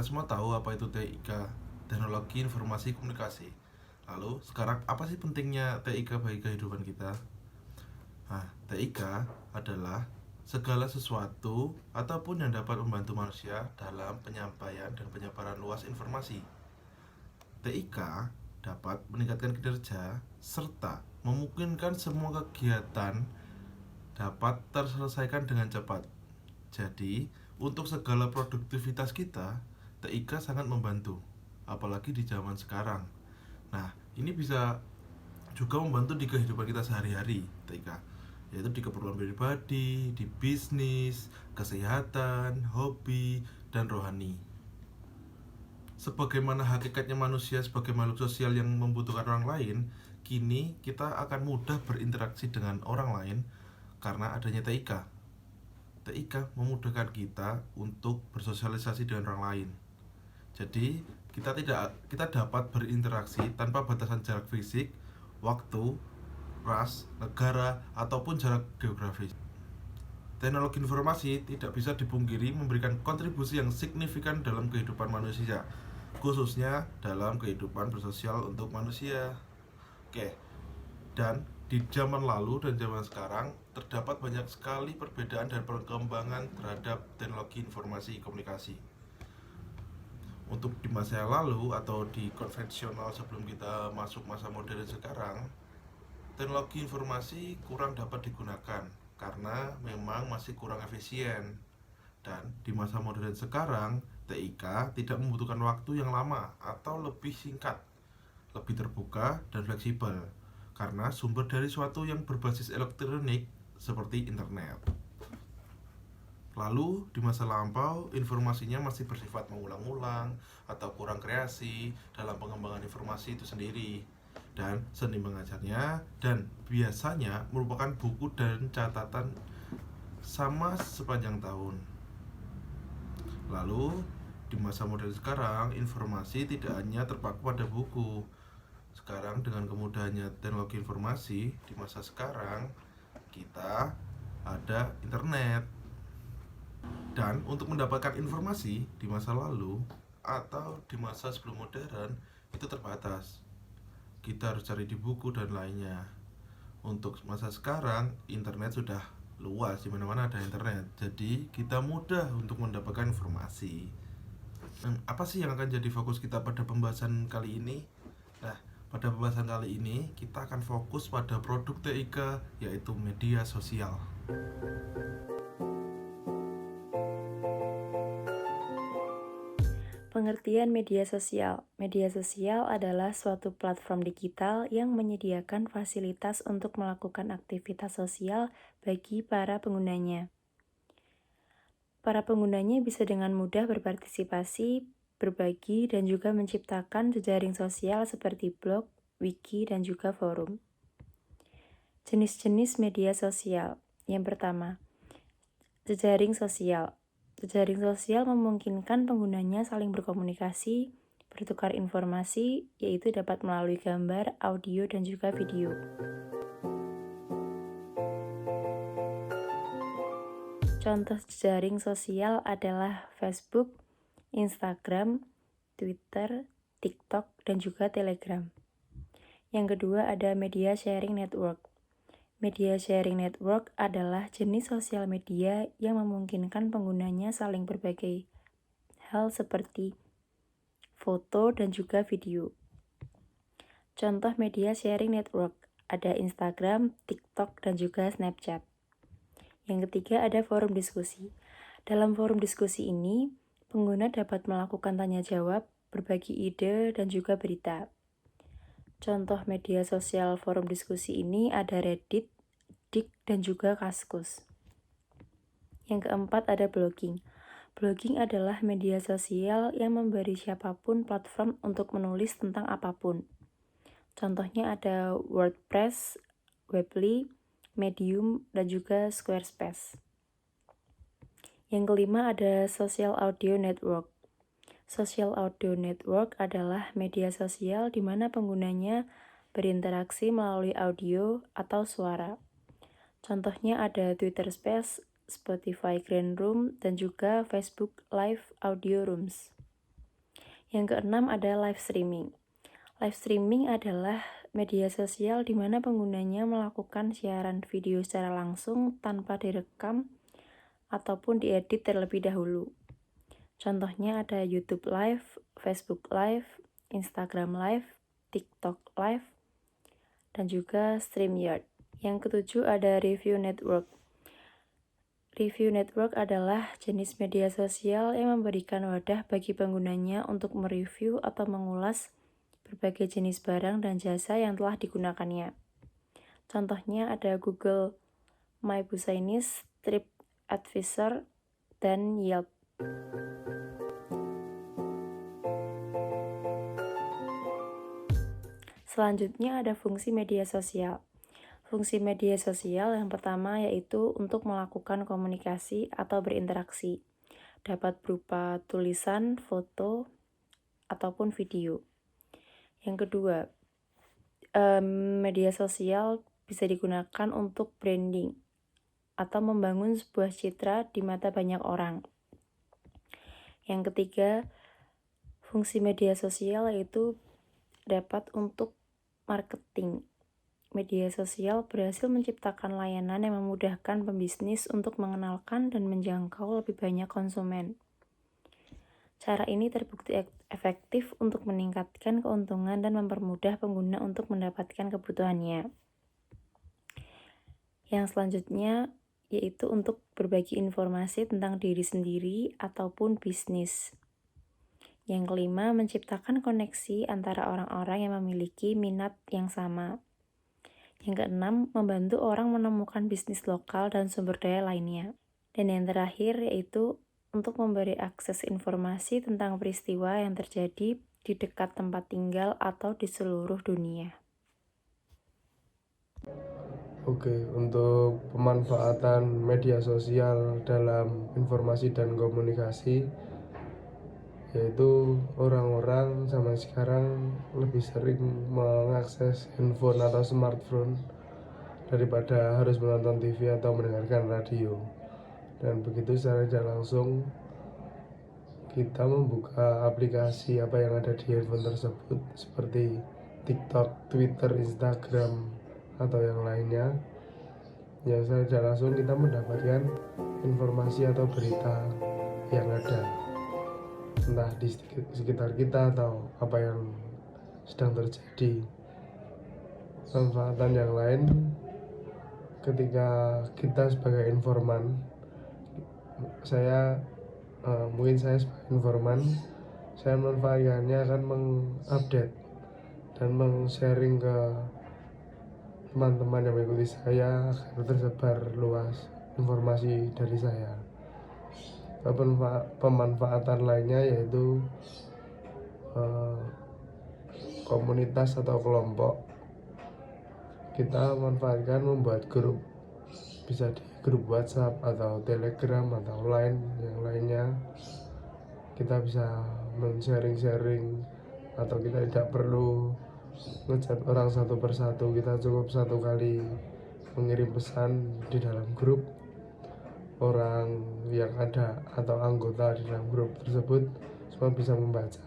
semua tahu apa itu TIK, Teknologi Informasi Komunikasi. Lalu, sekarang apa sih pentingnya TIK bagi kehidupan kita? Nah, TIK adalah segala sesuatu ataupun yang dapat membantu manusia dalam penyampaian dan penyebaran luas informasi. TIK dapat meningkatkan kinerja serta memungkinkan semua kegiatan dapat terselesaikan dengan cepat. Jadi, untuk segala produktivitas kita, TIK sangat membantu, apalagi di zaman sekarang. Nah, ini bisa juga membantu di kehidupan kita sehari-hari, TIK, yaitu di keperluan pribadi, di bisnis, kesehatan, hobi, dan rohani. Sebagaimana hakikatnya manusia sebagai makhluk sosial yang membutuhkan orang lain, kini kita akan mudah berinteraksi dengan orang lain karena adanya TIK. TIK memudahkan kita untuk bersosialisasi dengan orang lain. Jadi, kita dapat berinteraksi tanpa batasan jarak fisik, waktu, ras, negara, ataupun jarak geografis. Teknologi informasi tidak bisa dipungkiri memberikan kontribusi yang signifikan dalam kehidupan manusia, khususnya dalam kehidupan bersosial untuk manusia. Oke, dan di zaman lalu dan zaman sekarang terdapat banyak sekali perbedaan dan perkembangan terhadap teknologi informasi komunikasi. Untuk di masa yang lalu atau di konvensional sebelum kita masuk masa modern sekarang, teknologi informasi kurang dapat digunakan karena memang masih kurang efisien. Dan di masa modern sekarang, TIK tidak membutuhkan waktu yang lama atau lebih singkat, lebih terbuka dan fleksibel karena sumber dari suatu yang berbasis elektronik seperti internet. Lalu di masa lampau informasinya masih bersifat mengulang-ulang atau kurang kreasi dalam pengembangan informasi itu sendiri, dan seni mengajarnya dan biasanya merupakan buku dan catatan sama sepanjang tahun. Lalu di masa modern sekarang informasi tidak hanya terpaku pada buku. Sekarang dengan kemudahannya teknologi informasi di masa sekarang kita ada internet. Dan untuk mendapatkan informasi di masa lalu atau di masa sebelum modern itu terbatas. Kita harus cari di buku dan lainnya. Untuk masa sekarang internet sudah luas, di mana-mana ada internet. Jadi kita mudah untuk mendapatkan informasi. Dan apa sih yang akan jadi fokus kita pada pembahasan kali ini? Nah, pada pembahasan kali ini kita akan fokus pada produk TIK, yaitu media sosial. Pengertian media sosial. Media sosial adalah suatu platform digital yang menyediakan fasilitas untuk melakukan aktivitas sosial bagi para penggunanya. Para penggunanya bisa dengan mudah berpartisipasi, berbagi, dan juga menciptakan jejaring sosial seperti blog, wiki, dan juga forum. Jenis-jenis media sosial. Yang pertama, jejaring sosial. Jejaring sosial memungkinkan penggunanya saling berkomunikasi, bertukar informasi, yaitu dapat melalui gambar, audio, dan juga video. Contoh jejaring sosial adalah Facebook, Instagram, Twitter, TikTok, dan juga Telegram. Yang kedua ada media sharing network. Media sharing network adalah jenis sosial media yang memungkinkan penggunanya saling berbagi hal seperti foto dan juga video. Contoh media sharing network ada Instagram, TikTok, dan juga Snapchat. Yang ketiga ada forum diskusi. Dalam forum diskusi ini, pengguna dapat melakukan tanya jawab, berbagi ide, dan juga berita. Contoh media sosial forum diskusi ini ada Reddit, Dik, dan juga Kaskus. Yang keempat ada blogging. Blogging adalah media sosial yang memberi siapapun platform untuk menulis tentang apapun. Contohnya ada WordPress, Weebly, Medium, dan juga Squarespace. Yang kelima ada social audio network. Social audio network adalah media sosial di mana penggunanya berinteraksi melalui audio atau suara. Contohnya ada Twitter Space, Spotify Green Room, dan juga Facebook Live Audio Rooms. Yang keenam ada live streaming. Live streaming adalah media sosial di mana penggunanya melakukan siaran video secara langsung tanpa direkam ataupun diedit terlebih dahulu. Contohnya ada YouTube Live, Facebook Live, Instagram Live, TikTok Live, dan juga StreamYard. Yang ketujuh ada Review Network. Review Network adalah jenis media sosial yang memberikan wadah bagi penggunanya untuk mereview atau mengulas berbagai jenis barang dan jasa yang telah digunakannya. Contohnya ada Google My Business, TripAdvisor, dan Yelp. Selanjutnya ada fungsi media sosial. Fungsi media sosial yang pertama yaitu untuk melakukan komunikasi atau berinteraksi. Dapat berupa tulisan, foto, ataupun video. Yang kedua, media sosial bisa digunakan untuk branding atau membangun sebuah citra di mata banyak orang. Yang ketiga, fungsi media sosial yaitu dapat untuk marketing. Media sosial berhasil menciptakan layanan yang memudahkan pembisnis untuk mengenalkan dan menjangkau lebih banyak konsumen. Cara ini terbukti efektif untuk meningkatkan keuntungan dan mempermudah pengguna untuk mendapatkan kebutuhannya. Yang selanjutnya yaitu untuk berbagi informasi tentang diri sendiri ataupun bisnis. Yang kelima, menciptakan koneksi antara orang-orang yang memiliki minat yang sama. Yang keenam, membantu orang menemukan bisnis lokal dan sumber daya lainnya. Dan yang terakhir yaitu untuk memberi akses informasi tentang peristiwa yang terjadi di dekat tempat tinggal atau di seluruh dunia. Oke, untuk pemanfaatan media sosial dalam informasi dan komunikasi, yaitu orang-orang zaman sekarang lebih sering mengakses handphone atau smartphone daripada harus menonton TV atau mendengarkan radio. Dan begitu secara tidak langsung kita membuka aplikasi apa yang ada di handphone tersebut seperti TikTok, Twitter, Instagram, atau yang lainnya. Ya, secara tidak langsung kita mendapatkan informasi atau berita yang ada entah di sekitar kita atau apa yang sedang terjadi. Manfaatan yang lain, ketika kita sebagai informan, mungkin saya sebagai informan, saya memanfaatkannya akan mengupdate dan meng-sharing ke teman-teman yang mengikuti saya agar tersebar luas informasi dari saya. Pemanfaatan lainnya yaitu komunitas atau kelompok. Kita manfaatkan membuat grup, bisa di grup WhatsApp atau Telegram atau Line yang lainnya. Kita bisa men-sharing atau kita tidak perlu ngechat orang satu persatu, kita cukup satu kali mengirim pesan di dalam grup. Orang yang ada atau anggota di dalam grup tersebut semua bisa membaca.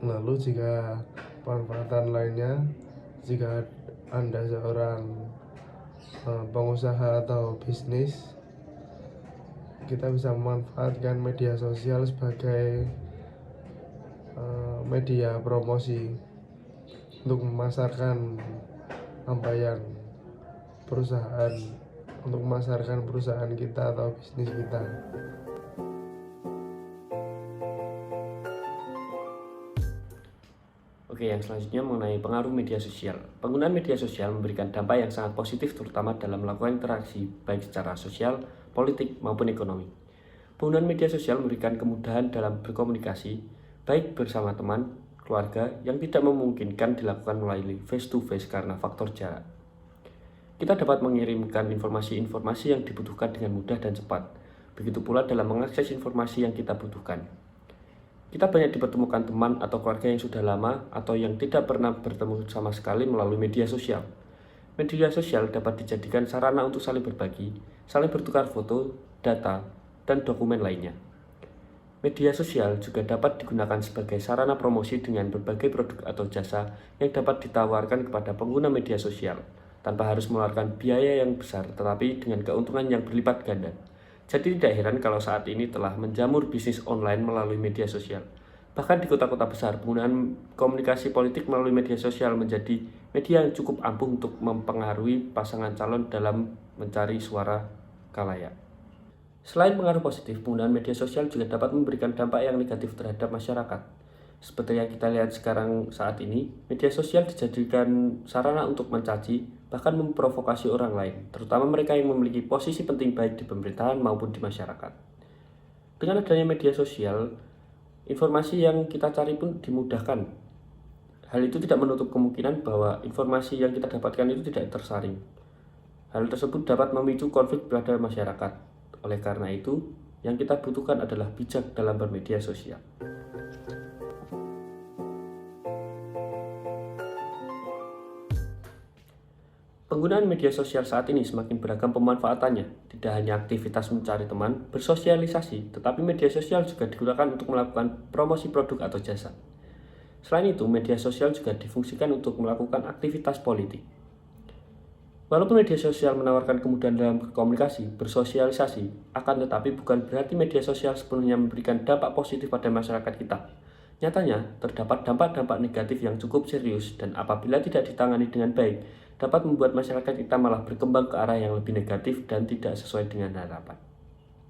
Lalu jika manfaatan lainnya, jika Anda seorang pengusaha atau bisnis, kita bisa memanfaatkan media sosial sebagai media promosi untuk memasarkan perusahaan kita atau bisnis kita. Oke, yang selanjutnya mengenai pengaruh media sosial. Penggunaan media sosial memberikan dampak yang sangat positif terutama dalam melakukan interaksi baik secara sosial, politik, maupun ekonomi. Penggunaan media sosial memberikan kemudahan dalam berkomunikasi baik bersama teman, keluarga yang tidak memungkinkan dilakukan melalui face-to-face karena faktor jarak. Kita dapat mengirimkan informasi-informasi yang dibutuhkan dengan mudah dan cepat. Begitu pula dalam mengakses informasi yang kita butuhkan. Kita banyak dipertemukan teman atau keluarga yang sudah lama atau yang tidak pernah bertemu sama sekali melalui media sosial. Media sosial dapat dijadikan sarana untuk saling berbagi, saling bertukar foto, data, dan dokumen lainnya. Media sosial juga dapat digunakan sebagai sarana promosi dengan berbagai produk atau jasa yang dapat ditawarkan kepada pengguna media sosial, tanpa harus mengeluarkan biaya yang besar tetapi dengan keuntungan yang berlipat ganda. Jadi tidak heran kalau saat ini telah menjamur bisnis online melalui media sosial. Bahkan di kota-kota besar, penggunaan komunikasi politik melalui media sosial menjadi media yang cukup ampuh untuk mempengaruhi pasangan calon dalam mencari suara khalayak. Selain pengaruh positif, penggunaan media sosial juga dapat memberikan dampak yang negatif terhadap masyarakat. Seperti yang kita lihat sekarang saat ini, media sosial dijadikan sarana untuk mencaci, bahkan memprovokasi orang lain, terutama mereka yang memiliki posisi penting baik di pemerintahan maupun di masyarakat. Dengan adanya media sosial, informasi yang kita cari pun dimudahkan. Hal itu tidak menutup kemungkinan bahwa informasi yang kita dapatkan itu tidak tersaring. Hal tersebut dapat memicu konflik pada masyarakat. Oleh karena itu, yang kita butuhkan adalah bijak dalam bermedia sosial. Penggunaan media sosial saat ini semakin beragam pemanfaatannya. Tidak hanya aktivitas mencari teman, bersosialisasi, tetapi media sosial juga digunakan untuk melakukan promosi produk atau jasa. Selain itu, media sosial juga difungsikan untuk melakukan aktivitas politik. Walaupun media sosial menawarkan kemudahan dalam berkomunikasi, bersosialisasi, akan tetapi bukan berarti media sosial sepenuhnya memberikan dampak positif pada masyarakat kita. Nyatanya, terdapat dampak-dampak negatif yang cukup serius dan apabila tidak ditangani dengan baik, dapat membuat masyarakat kita malah berkembang ke arah yang lebih negatif dan tidak sesuai dengan harapan.